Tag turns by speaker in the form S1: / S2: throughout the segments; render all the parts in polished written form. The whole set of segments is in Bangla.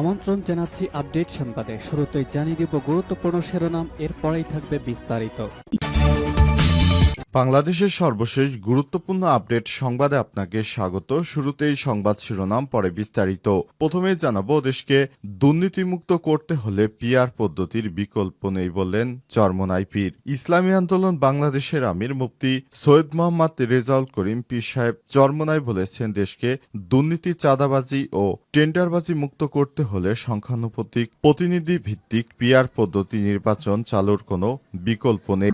S1: আমন্ত্রণ জানাচ্ছি আপডেট সংবাদে। শুরুতেই জানিয়ে দিব গুরুত্বপূর্ণ শিরোনাম, এরপরেই থাকবে বিস্তারিত।
S2: বাংলাদেশের সর্বশেষ গুরুত্বপূর্ণ আপডেট সংবাদে আপনাকে স্বাগত। শুরুতেই সংবাদ শিরোনাম, পরে বিস্তারিত। প্রথমে জানাবো, দেশকে দুর্নীতিমুক্ত করতে হলে পিআর পদ্ধতির বিকল্প নেই বললেন চরমোনাই পীর। ইসলামী আন্দোলন বাংলাদেশের আমির মুফতি সৈয়দ মোহাম্মদ রেজাউল করিম পীর সাহেব চরমোনাই বলেছেন, দেশকে দুর্নীতি, চাঁদাবাজি ও টেন্ডারবাজি মুক্ত করতে হলে সংখ্যানুপাতিক প্রতিনিধি ভিত্তিক পিআর পদ্ধতি নির্বাচন চালুর কোনো বিকল্প নেই।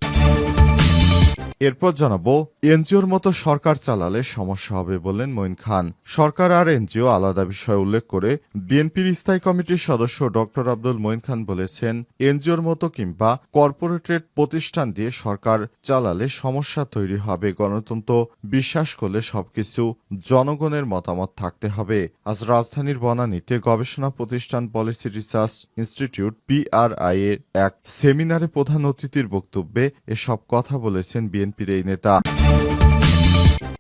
S2: এরপর জানাবো, এনজিওর মতো সরকার চালালে সমস্যা হবে বললেন মঈন খান। সরকার আর এনজিও আলাদা বিষয় উল্লেখ করে বিএনপির স্থায়ী কমিটির সদস্য ডক্টর আব্দুল মঈন খান বলেছেন, এনজিওর মতো কিংবা কর্পোরেটেড প্রতিষ্ঠান দিয়ে সরকার চালালে সমস্যা তৈরি হবে। গণতন্ত্র বিশ্বাস করলে সবকিছু জনগণের মতামত থাকতে হবে। আজ রাজধানীর বনানীতে গবেষণা প্রতিষ্ঠান পলিসি রিসার্চ ইনস্টিটিউট PRI এর এক সেমিনারে প্রধান অতিথির বক্তব্যে এসব কথা বলেছেন বিএনপির এই নেতা।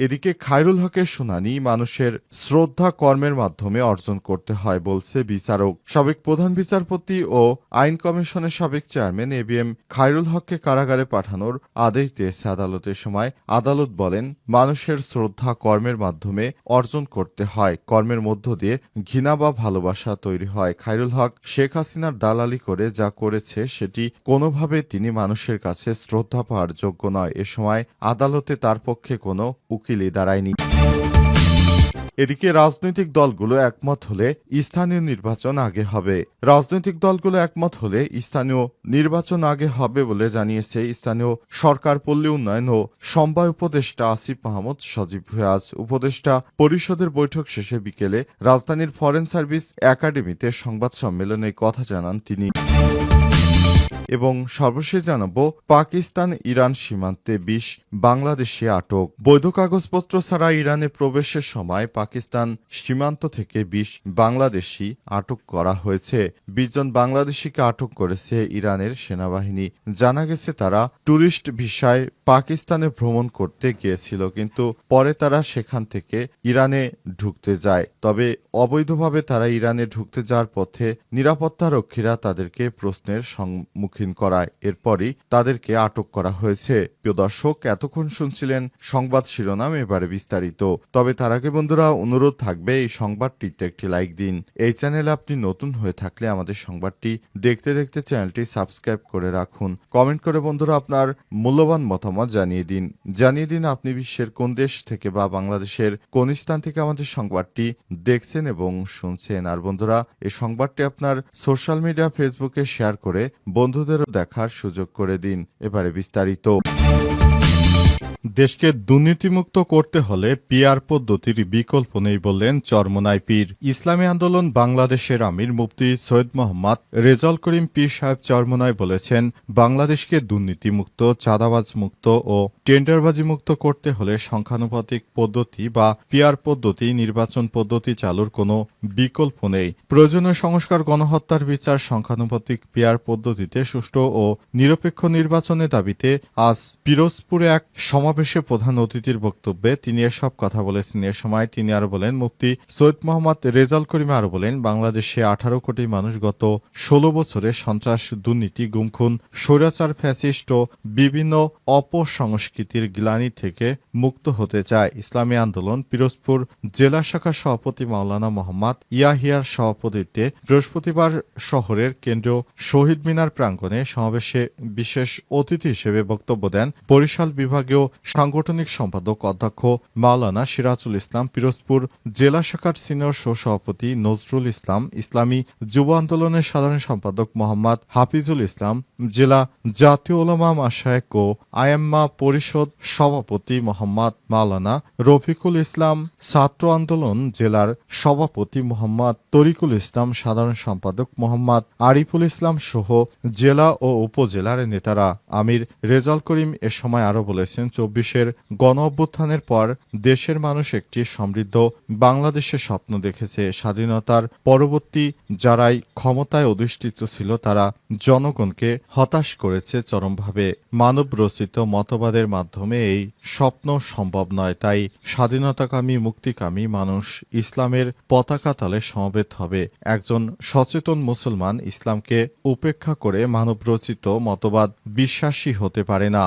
S2: এদিকে খায়রুল হকের শুনানি মানুষের শ্রদ্ধা কর্মের মাধ্যমে অর্জন করতে হয় বলছে বিচারক। সাবেক প্রধান বিচারপতি ও আইন কমিশনের সাবেক চেয়ারম্যান ABM খায়রুল হককে কারাগারে পাঠানোর আদেশ দিয়েছে আদালতের সময় আদালত বলেন, মানুষের শ্রদ্ধা কর্মের মাধ্যমে অর্জন করতে হয়। কর্মের মধ্য দিয়ে ঘৃণা বা ভালোবাসা তৈরি হয়। খায়রুল হক শেখ হাসিনার দালালি করে যা করেছে সেটি কোনোভাবে তিনি মানুষের কাছে শ্রদ্ধা পাওয়ার যোগ্য নয়। এ সময় আদালতে তার পক্ষে কোনো উকিলই দাঁড়ায়নি। এদিকে রাজনৈতিক দলগুলো একমত হলে স্থানীয় নির্বাচন আগে হবে। রাজনৈতিক দলগুলো একমত হলে স্থানীয় নির্বাচন আগে হবে বলে জানিয়েছে স্থানীয় সরকার, পল্লী উন্নয়ন ও সমবায় উপদেষ্টা আসিফ মাহমুদ সজীব ভুঁইয়া। উপদেষ্টা পরিষদের বৈঠক শেষে বিকেলে রাজধানীর ফরেন সার্ভিস একাডেমিতে সংবাদ সম্মেলনে কথা জানান তিনি। এবং সর্বশেষ জানাবো, পাকিস্তান ইরান সীমান্তে 20 বাংলাদেশি আটক। বৈধ কাগজপত্র ছাড়া ইরানে প্রবেশের সময় পাকিস্তান সীমান্ত থেকে 20 বাংলাদেশি আটক করা হয়েছে। 20 জন বাংলাদেশিকে আটক করেছে ইরানের সেনাবাহিনী। জানা গেছে তারা ট্যুরিস্ট ভিসায় পাকিস্তানে ভ্রমণ করতে গিয়েছিল, কিন্তু পরে তারা সেখান থেকে ইরানে ঢুকতে যায়। তবে অবৈধভাবে তারা ইরানে ঢুকতে যাওয়ার পথে নিরাপত্তারক্ষীরা তাদেরকে প্রশ্নের সম্মুখীন করায়। এরপরই তাদেরকে আটক করা হয়েছে। প্রিয় দর্শক, এতক্ষণ শুনছিলেন সংবাদ শিরোনাম, এবারে বিস্তারিত। তবে তার আগে বন্ধুরা, অনুরোধ থাকবে এই সংবাদটিতে একটি লাইক দিন। এই চ্যানেলে আপনি নতুন হয়ে থাকলে আমাদের সংবাদটি দেখতে দেখতে চ্যানেলটি সাবস্ক্রাইব করে রাখুন। কমেন্ট করে বন্ধুরা আপনার মূল্যবান মতামত জানিয়ে দিন আপনি বিশ্বের কোন দেশ থেকে বা বাংলাদেশের কোন স্থান থেকে আমাদের সংবাদটি দেখছেন এবং শুনছেন। আর বন্ধুরা, এই সংবাদটি আপনার সোশ্যাল মিডিয়া ফেসবুকে শেয়ার করে বন্ধুদেরও দেখার সুযোগ করে দিন। এবারে বিস্তারিত। দেশকে দুর্নীতিমুক্ত করতে হলে পিআর পদ্ধতির বিকল্প নেই বললেন চরমোনাই পীর। ইসলামী আন্দোলন বাংলাদেশের আমির মুফতি সৈয়দ মোহাম্মদ রেজাউল করিম পীর সাহেব চরমোনাই বলেছেন, বাংলাদেশকে দুর্নীতিমুক্ত, চাঁদাবাজ মুক্ত ও টেন্ডারবাজি মুক্ত করতে হলে সংখ্যানুপাতিক পদ্ধতি বা পিআর পদ্ধতি নির্বাচন পদ্ধতি চালুর কোনো বিকল্প নেই। প্রয়োজনীয় সংস্কার, গণহত্যার বিচার, সংখ্যানুপাতিক পিআর পদ্ধতিতে সুষ্ঠু ও নিরপেক্ষ নির্বাচনের দাবিতে আজ পিরোজপুরে এক সমাবেশে প্রধান অতিথির বক্তব্যে তিনি এসব কথা বলেছেন। এ সময় তিনি আরো বলেন, মুফতি সৈয়দ মোহাম্মদ রেজাউল করিম আরো বলেন, বাংলাদেশে 18 কোটি মানুষ গত 16 বছরে সন্ত্রাস, দুর্নীতি, গুমখুন, স্বৈরাচার, ফ্যাসিস্ট ও বিভিন্ন অপসংস্কৃতির গ্লানি থেকে মুক্ত হতে চায়। ইসলামী আন্দোলন পিরোজপুর জেলা শাখার সভাপতি মাওলানা মোহাম্মদ ইয়াহিয়ার সভাপতিত্বে বৃহস্পতিবার শহরের কেন্দ্রীয় শহীদ মিনার প্রাঙ্গণে সমাবেশে বিশেষ অতিথি হিসেবে বক্তব্য দেন বরিশাল বিভাগীয় সাংগঠনিক সম্পাদক অধ্যক্ষ মাওলানা সিরাজুল ইসলাম, পিরোজপুর জেলা শাখার সিনিয়র সভাপতি নজরুল ইসলাম, ইসলামী যুব আন্দোলনের সাধারণ সম্পাদক মোহাম্মদ হাফিজুল ইসলাম, জেলা জাতীয় উলামা মাশায়েখ ও আয়াম্মা পরিষদ সভাপতি মোহাম্মদ মাওলানা রফিকুল ইসলাম, ছাত্র আন্দোলন জেলার সভাপতি মোহাম্মদ তরিকুল ইসলাম, সাধারণ সম্পাদক মোহাম্মদ আরিফুল ইসলাম সহ জেলা ও উপজেলার নেতারা। আমির রেজাউল করিম এ সময় আরো বলেছেন, চব্বিশের গণঅভ্যুত্থানের পর দেশের মানুষ একটি সমৃদ্ধ বাংলাদেশের স্বপ্ন দেখেছে। স্বাধীনতার পরবর্তী যারাই ক্ষমতায় অধিষ্ঠিত ছিল তারা জনগণকে হতাশ করেছে চরমভাবে। মানব রচিত মতবাদের মাধ্যমে এই স্বপ্ন সম্ভব নয়। তাই স্বাধীনতাকামী মুক্তিকামী মানুষ ইসলামের পতাকা তলে সমবেত হবে। একজন সচেতন মুসলমান ইসলামকে উপেক্ষা করে মানবরচিত মতবাদ বিশ্বাসী হতে পারে না।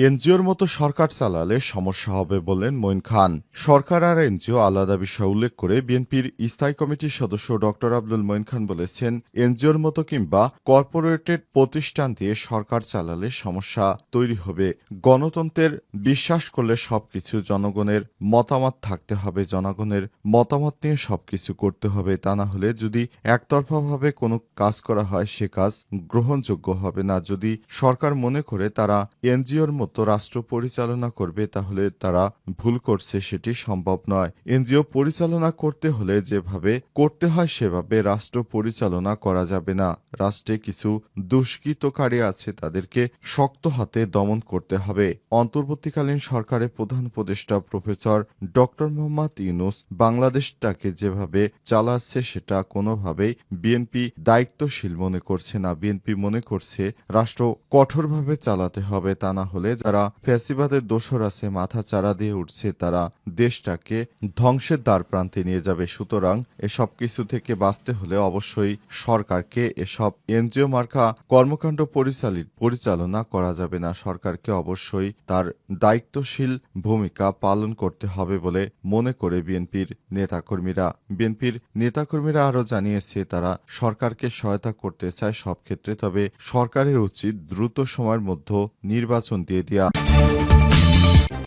S2: এনজিওর মতো সরকার চালালে সমস্যা হবে বললেন মঈন খান। সরকার আর এনজিও আলাদা বিষয় উল্লেখ করে বিএনপির স্থায়ী কমিটির সদস্য ডক্টর আব্দুল মঈন খান বলেছেন, এনজিওর মতো কিংবা কর্পোরেটেড প্রতিষ্ঠান দিয়ে সরকার চালালে সমস্যা তৈরি হবে। গণতন্ত্রের বিশ্বাস করলে সবকিছু জনগণের মতামত থাকতে হবে, জনগণের মতামত নিয়ে সবকিছু করতে হবে। তা না হলে যদি একতরফাভাবে কোনো কাজ করা হয় সে কাজ গ্রহণযোগ্য হবে না। যদি সরকার মনে করে তারা এনজিওর মতো রাষ্ট্র পরিচালনা করবে তাহলে তারা ভুল করছে, সেটি সম্ভব নয়। এনজিও পরিচালনা করতে হলে যেভাবে করতে হয় সেভাবে রাষ্ট্র পরিচালনা করা যাবে না। রাষ্ট্রে কিছু দুষ্কৃতকারী আছে, তাদেরকে শক্ত হাতে দমন করতে হবে। অন্তর্বর্তীকালীন সরকারের প্রধান উপদেষ্টা প্রফেসর ডক্টর মোহাম্মদ ইউনূস বাংলাদেশটাকে যেভাবে চালাচ্ছে সেটা কোনোভাবেই বিএনপি দায়িত্বশীল মনে করছে না। বিএনপি মনে করছে রাষ্ট্র কঠোরভাবে চালাতে হবে, তা না হলে যারা ফ্যাসিবাদের দোসর আছে মাথা চারা দিয়ে উঠছে তারা দেশটাকে ধ্বংসের দ্বার প্রান্তে নিয়ে যাবে। সুতরাং এসব কিছু থেকে বাঁচতে হলে অবশ্যই সরকারকে এসব এনজিও মার্কা কর্মকাণ্ড পরিচালনা করা যাবে না। সরকারকে অবশ্যই তার দায়িত্বশীল ভূমিকা পালন করতে হবে বলে মনে করে বিএনপির নেতাকর্মীরা আরও জানিয়েছে তারা সরকারকে সহায়তা করতে চায় সব ক্ষেত্রে, তবে সরকারের উচিত দ্রুত সময়ের মধ্যে নির্বাচন দিয়ে দেয়া।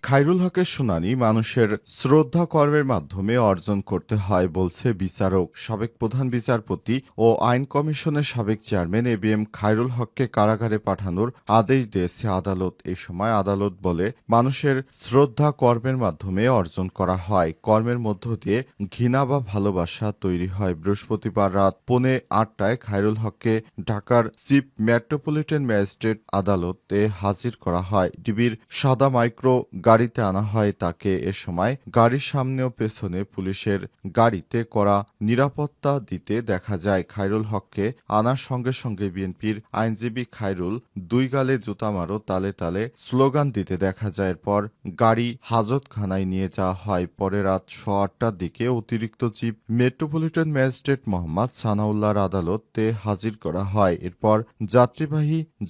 S2: খায়রুল হকের শুনানি মানুষের শ্রদ্ধা কর্মের মাধ্যমে অর্জন করতে হয় বলছে বিচারক। সাবেক প্রধান বিচারপতি ও আইন কমিশনের সাবেক চেয়ারম্যান এবিএম খায়রুল হককে কারাগারে পাঠানোর আদেশ দিয়েছে আদালত। এই সময় আদালত বলে মানুষের শ্রদ্ধা কর্মের মাধ্যমে অর্জন করা হয়, কর্মের মধ্য দিয়ে ঘৃণা বা ভালোবাসা তৈরি হয়। বৃহস্পতিবার রাত 8:45 খায়রুল হককে ঢাকার চিফ মেট্রোপলিটন ম্যাজিস্ট্রেট আদালতে হাজির করা হয়। ডিবির সাদা মাইক্রো গাড়িতে আনা হয় তাকে। এ সময় গাড়ির সামনে ও পেছনে পুলিশের গাড়িতে কড়া নিরাপত্তা দিতে দেখা যায়। খায়রুল হককে আনার সঙ্গে সঙ্গে বিএনপির আইনজীবী খায়রুল দুই গালে জুতা মারো তালে তালে স্লোগান দিতে দেখা যায়। এরপর গাড়ি হাজতখানায় নিয়ে যাওয়া হয়। পরে রাত 8:15টার দিকে অতিরিক্ত চিফ মেট্রোপলিটন ম্যাজিস্ট্রেট মোহাম্মদ সানাউল্লাহর আদালতে হাজির করা হয়। এরপর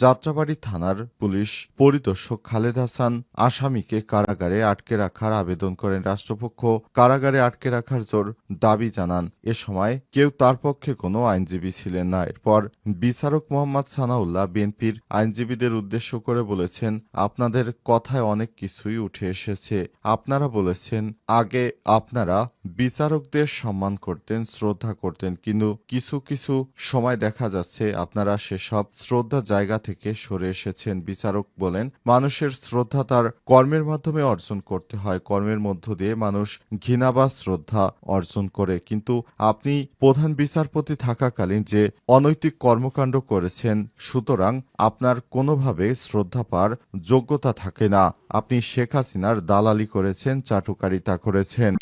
S2: যাত্রাবাড়ি থানার পুলিশ পরিদর্শক খালেদ হাসান আসামিকে কারাগারে আটকে রাখার আবেদন করেন। রাষ্ট্রপক্ষ কারাগারে আটকে রাখার জোর দাবি জানান। এ সময় কেউ তার পক্ষে কোনো আইনজীবী ছিলেন না। এরপর বিচারক মোহাম্মদ সানাউল্লাহ বিএনপির আইনজীবীদের উদ্দেশ্য করে বলেছেন, আপনাদের কথায় অনেক কিছুই উঠে এসেছে। আপনারা বলেছেন আগে আপনারা বিচারকদের সম্মান করতেন, শ্রদ্ধা করতেন, কিন্তু কিছু সময় দেখা যাচ্ছে আপনারা সেসব শ্রদ্ধা জায়গা থেকে সরে এসেছেন। বিচারক বলেন, মানুষের শ্রদ্ধা তার কর্মের মাধ্যমে অর্জন করতে হয়, কর্মের মধ্য দিয়ে মানুষ ঘৃণা বা শ্রদ্ধা অর্জন করে। কিন্তু আপনি প্রধান বিচারপতি থাকাকালীন যে অনৈতিক কর্মকাণ্ড করেছেন, সুতরাং আপনার কোনোভাবে শ্রদ্ধা পাওয়ার যোগ্যতা থাকে না। আপনি শেখ হাসিনার দালালি করেছেন, চাটুকারিতা করেছেন।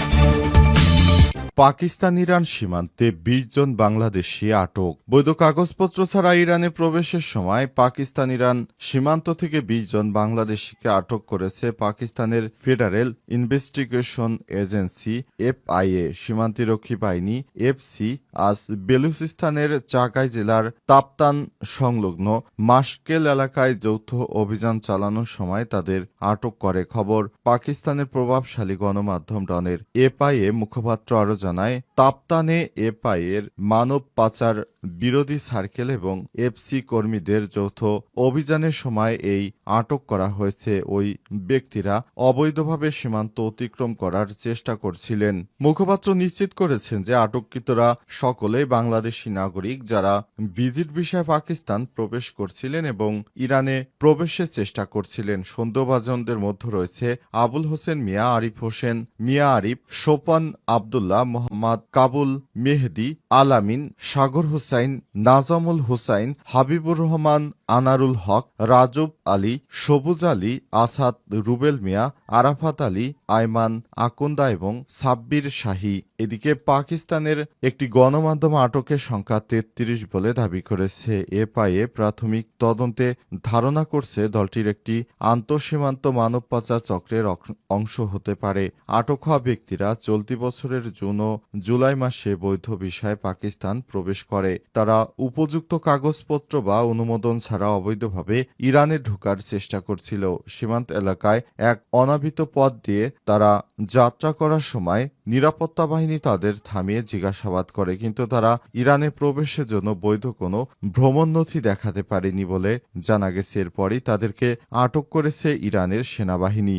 S2: পাকিস্তান ইরান সীমান্তে 20 জন বাংলাদেশি আটক। বৈধ কাগজপত্র ছাড়া ইরানে প্রবেশের সময় পাকিস্তান ইরান সীমান্ত থেকে 20 জন বাংলাদেশিকে আটক করেছে পাকিস্তানের ফেডারেল ইনভেস্টিগেশন এজেন্সি FIA। সীমান্তরক্ষী বাহিনী FC আজ বেলুচিস্তানের চাগাই জেলার তাপতান সংলগ্ন মাসকেল এলাকায় যৌথ অভিযান চালানোর সময় তাদের আটক করে। খবর পাকিস্তানের প্রভাবশালী গণমাধ্যম ডনের। FIA মুখপাত্র আরও জানায়, তাপতানে FIA-র মানব পাচার বিরোধী সার্কেল এবং FC কর্মীদের যৌথ অভিযানের সময় এই আটক করা হয়েছে। ওই ব্যক্তিরা অবৈধভাবে সীমান্ত অতিক্রম করার চেষ্টা করছিলেন। মুখপাত্র নিশ্চিত করেছেন যে আটককৃতরা সকলেই বাংলাদেশি নাগরিক যারা ভিজিট ভিসায় পাকিস্তান প্রবেশ করছিলেন এবং ইরানে প্রবেশের চেষ্টা করছিলেন। সন্দেহভাজনদের মধ্যে রয়েছে আবুল হোসেন মিয়া, আরিফ হোসেন মিয়া, আরিফ, সোপান আবদুল্লাহ, মোহাম্মদ কাবুল মেহেদি আলামিন সাগর হোসাইন নাজামুল হোসাইন হাবিবুর রহমান আনারুল হক রাজব আলী সবুজ আলী আসাদ রুবেল মিয়া আরাফাত আলী আয়মান আকুন্দা এবং সাব্বির শাহী। এদিকে পাকিস্তানের একটি গণমাধ্যম আটকের সংখ্যা ৩৩ বলে দাবি করেছে। এফআইএ প্রাথমিক তদন্তে ধারণা করছে দলটির একটি আন্তঃসীমান্ত মানব পাচার চক্রের অংশ হতে পারে। আটক হওয়া ব্যক্তিরা চলতি বছরের জুন ও জুলাই মাসে বৈধ ভিসায় পাকিস্তান প্রবেশ করে। তারা উপযুক্ত কাগজপত্র বা অনুমোদন ছাড়া অবৈধভাবে ইরানে ঢোকার চেষ্টা করছিল। সীমান্ত এলাকায় এক অনাবৃত পথ দিয়ে তারা যাত্রা করার সময় নিরাপত্তা বাহিনী তাদের থামিয়ে জিজ্ঞাসাবাদ করে, কিন্তু তারা ইরানে প্রবেশের জন্য বৈধ কোনো ভ্রমণ নথি দেখাতে পারেনি বলে জানা গেছে। এরপরই তাদেরকে আটক করেছে ইরানের সেনাবাহিনী।